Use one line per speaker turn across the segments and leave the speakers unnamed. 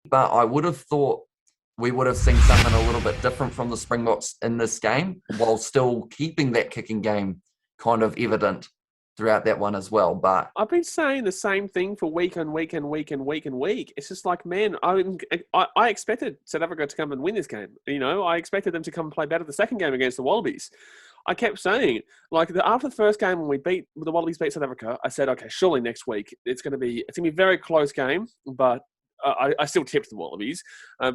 but I would have thought we would have seen something a little bit different from the Springboks in this game, while still keeping that kicking game kind of evident throughout that one as well. But
I've been saying the same thing for week and week and week and week and week. It's just like, man, I expected South Africa to come and win this game. I expected them to come and play better the second game against the Wallabies. I kept saying, after the first game when the Wallabies beat South Africa, I said, okay, surely next week it's going to be a very close game, but I still tipped the Wallabies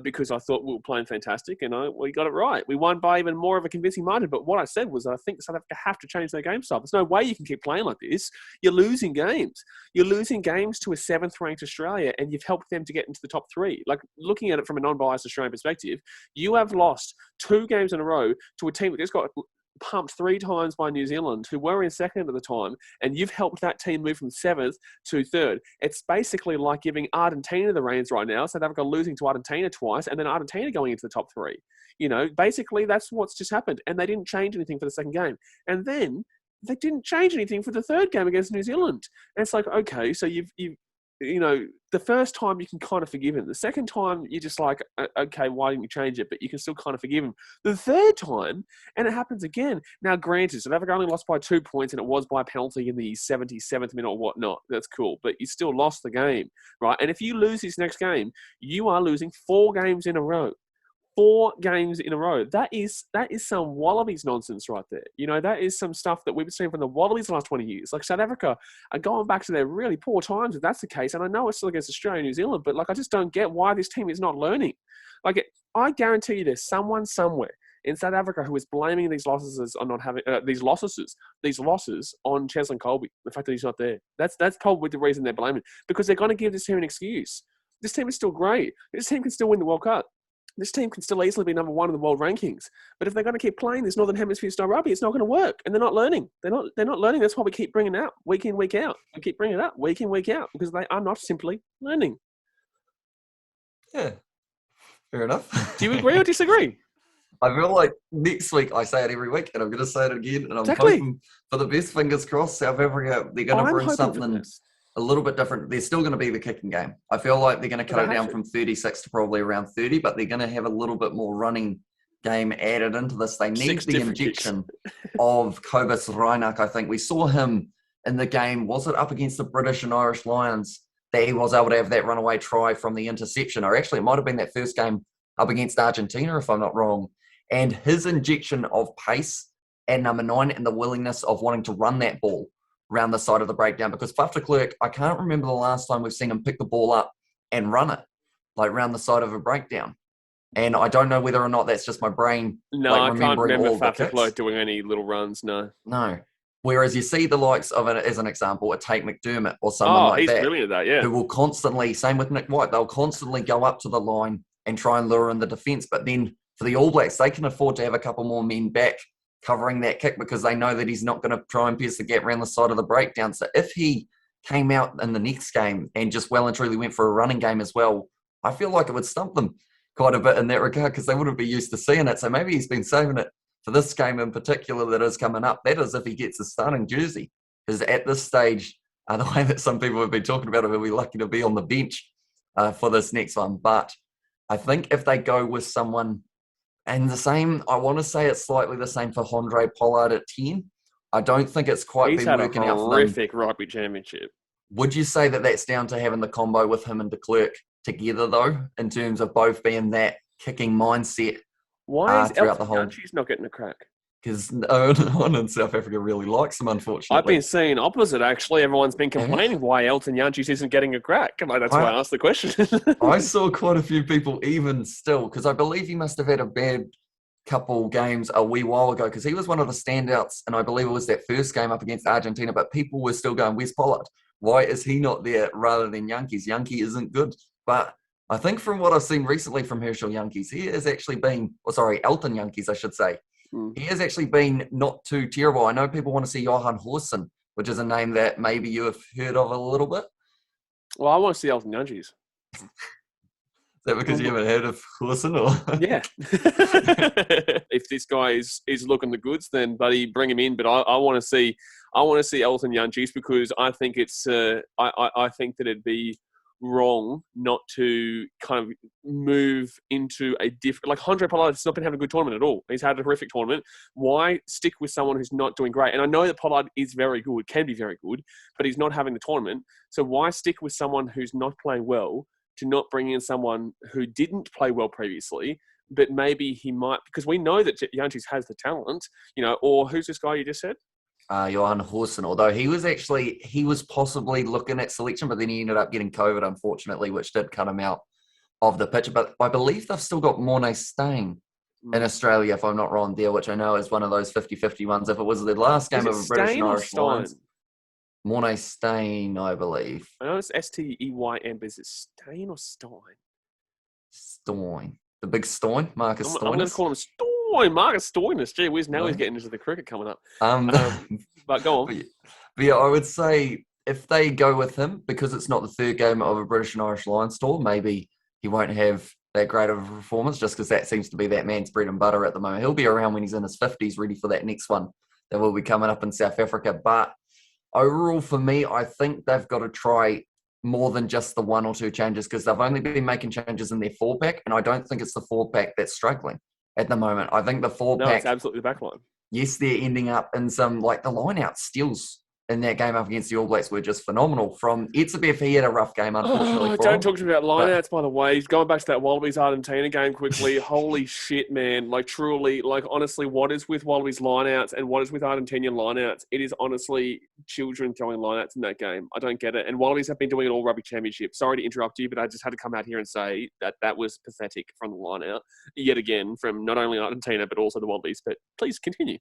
because I thought we were playing fantastic, and we got it right. We won by even more of a convincing margin. But what I said was, I think South Africa have to change their game style. There's no way you can keep playing like this. You're losing games. You're losing games to a 7th-ranked Australia, and you've helped them to get into the top 3. Looking at it from a non-biased Australian perspective, you have lost 2 games in a row to a team that just got pumped 3 times by New Zealand, who were in second at the time, and you've helped that team move from 7th to 3rd. It's basically like giving Argentina the reins right now. South Africa losing to Argentina twice, and then Argentina going into the top 3. Basically that's what's just happened, and they didn't change anything for the second game. And then they didn't change anything for the third game against New Zealand. And it's like, okay, so you've the first time you can kind of forgive him. The second time, you're just like, okay, why didn't you change it? But you can still kind of forgive him. The third time, and it happens again. Now, granted, South Africa only lost by 2 points, and it was by penalty in the 77th minute or whatnot. That's cool. But you still lost the game, right? And if you lose this next game, you are losing 4 games in a row. 4 games in a row. That is some Wallabies nonsense right there. That is some stuff that we've seen from the Wallabies the last 20 years. South Africa are going back to their really poor times if that's the case. And I know it's still against Australia and New Zealand, but I just don't get why this team is not learning. I guarantee you there's someone somewhere in South Africa who is blaming these losses on not having these losses on Cheslin Colby. The fact that he's not there. That's probably the reason they're blaming, because they're going to give this team an excuse. This team is still great. This team can still win the World Cup. This team can still easily be number 1 in the world rankings. But if they're going to keep playing this Northern Hemisphere style rugby, it's not going to work. And they're not learning. They're not learning. That's why we keep bringing it out week in, week out. We keep bringing it up week in, week out, because they are not simply learning.
Yeah, fair enough.
Do you agree or disagree?
I feel like next week I say it every week, and I'm going to say it again. And I'm hoping for the best. Fingers crossed. South Africa, they're going to bring something a little bit different. They're still going to be the kicking game. I feel like they're going to cut it down from 36 to probably around 30, but they're going to have a little bit more running game added into this. They need the injection of Cobus Reinach. I think we saw him in the game. Was it up against the British and Irish Lions that he was able to have that runaway try from the interception? Or actually, it might have been that first game up against Argentina, if I'm not wrong. And his injection of pace at number 9 and the willingness of wanting to run that ball around the side of the breakdown, because Faf de Klerk, I can't remember the last time we've seen him pick the ball up and run it around the side of a breakdown. And I don't know whether or not that's just my brain.
No, I can't remember Faf de Klerk doing any little runs. No.
Whereas you see the likes of it, as an example, a Tate McDermott or someone like that.
He's brilliant at that, yeah.
Who will constantly, same with Nick White, they'll constantly go up to the line and try and lure in the defence. But then for the All Blacks, they can afford to have a couple more men back covering that kick, because they know that he's not going to try and pierce the gap around the side of the breakdown. So if he came out in the next game and just well and truly went for a running game as well, I feel like it would stump them quite a bit in that regard, because they wouldn't be used to seeing it. So maybe he's been saving it for this game in particular that is coming up. That is if he gets a starting jersey, because at this stage, the way that some people have been talking about it, he'll be lucky to be on the bench for this next one. But I think if they go with someone, and the same, I want to say it's slightly the same for Handré Pollard at 10. I don't think it's quite been working out for them.
He's had a horrific rugby championship.
Would you say that that's down to having the combo with him and de Klerk together, though, in terms of both being that kicking mindset?
Why is Elton Jantjies not getting a crack?
Because no one in South Africa really likes him, unfortunately.
I've been seeing opposite, actually. Everyone's been complaining why Elton Jantjies isn't getting a crack. That's why I asked the question.
I saw quite a few people even still, because I believe he must have had a bad couple games a wee while ago, because he was one of the standouts, and I believe it was that first game up against Argentina, but people were still going, where's Pollard? Why is he not there rather than Jantjies? Jantjies isn't good. But I think from what I've seen recently from Herschel Jantjies, he has actually been, Elton Jantjies, I should say. He has actually been not too terrible. I know people want to see Johan Horsen, which is a name that maybe you have heard of a little bit.
Well, I want to see Elton Jantjies.
Is that because you haven't heard of Horsen? Or?
Yeah. If this guy is looking the goods, then buddy, bring him in. But I want to see Elton Jantjies, because I think it's I think that it'd be wrong not to kind of move into a different... Like, Andre Pollard's not been having a good tournament at all. He's had a horrific tournament. Why stick with someone who's not doing great? And I know that Pollard is very good, can be very good, but he's not having the tournament. So why stick with someone who's not playing well to not bring in someone who didn't play well previously, but maybe he might... Because we know that Jantjies has the talent, or who's this guy you just said?
Johan Horsen, although he was possibly looking at selection, but then he ended up getting COVID, unfortunately, which did cut him out of the picture. But I believe they've still got Mornay staying in Australia, if I'm not wrong there, which I know is one of those 50-50 ones. If it was the last game of a British and Irish Lions, Mornay Steyn, I believe.
I know it's Steyn, but is it Steyn or Stein?
Steyn. The big Steyn, Marcus Steyn.
I'm going to call him Steyn. Marcus Stoinis, gee whiz, now he's getting into the cricket coming up. But go on.
But yeah, I would say if they go with him, because it's not the third game of a British and Irish Lions tour, maybe he won't have that great of a performance just because that seems to be that man's bread and butter at the moment. He'll be around when he's in his 50s, ready for that next one that will be coming up in South Africa. But overall, for me, I think they've got to try more than just the one or two changes because they've only been making changes in their four-pack, and I don't think it's the four-pack that's struggling at the moment. I think the four-pack...
No, it's absolutely the back line.
Yes, they're ending up in some... Like, the line-out steals in that game up against the All Blacks were just phenomenal. From Etzebeth, he had a rough game, unfortunately.
Don't talk to me about lineouts, by the way. He's going back to that Wallabies-Argentina game quickly. Holy shit, man. Like, truly, like, honestly, what is with Wallabies lineouts and what is with Argentinian lineouts? It is honestly children throwing lineouts in that game. I don't get it. And Wallabies have been doing it all Rugby Championship. Sorry to interrupt you, but I just had to come out here and say that that was pathetic from the lineout, yet again, from not only Argentina, but also the Wallabies. But please continue.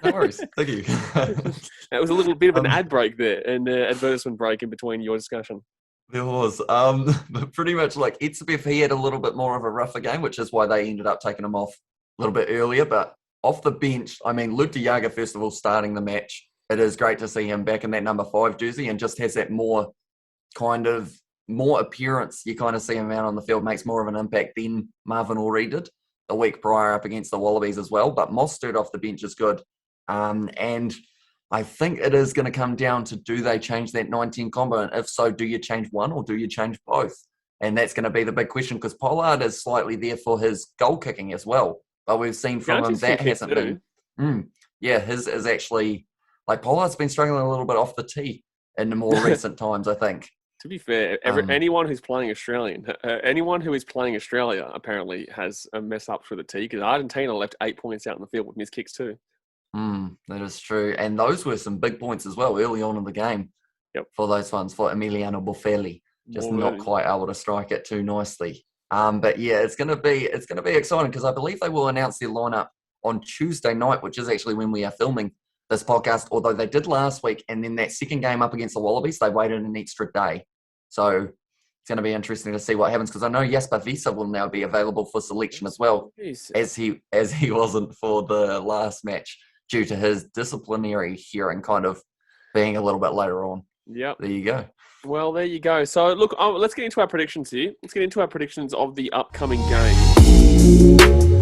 No worries. Thank you.
That was a little bit of an ad break there, and advertisement break in between your discussion.
There was. But pretty much like Etzebeth, he had a little bit more of a rougher game, which is why they ended up taking him off a little bit earlier. But off the bench, I mean, Luke de Jager, first of all, starting the match. It is great to see him back in that number 5 jersey and just has that more appearance. You kind of see him out on the field, makes more of an impact than Marvin Oree did the week prior up against the Wallabies as well. But Mostert off the bench is good. And I think it is going to come down to, do they change that 19 combo? And if so, do you change one or do you change both? And that's going to be the big question because Pollard is slightly there for his goal kicking as well. But we've seen from him that hasn't been. Yeah, his is actually, like, Pollard's been struggling a little bit off the tee in the more recent times, I think.
To be fair, anyone who's playing Australian, anyone who is playing Australia apparently has a mess up for the tee because Argentina left 8 points out in the field with missed kicks too.
That is true. And those were some big points as well early on in the game for those ones, for Emiliano Boffelli. Just not quite able to strike it too nicely. But yeah, it's gonna be exciting because I believe they will announce their lineup on Tuesday night, which is actually when we are filming this podcast, although they did last week, and then that second game up against the Wallabies, they waited an extra day. So it's going to be interesting to see what happens because I know Jasper Wiese will now be available for selection as well, as he wasn't for the last match due to his disciplinary hearing kind of being a little bit later on.
Yep.
There you go.
Well, there you go. So, look, let's get into our predictions here. Let's get into our predictions of the upcoming game.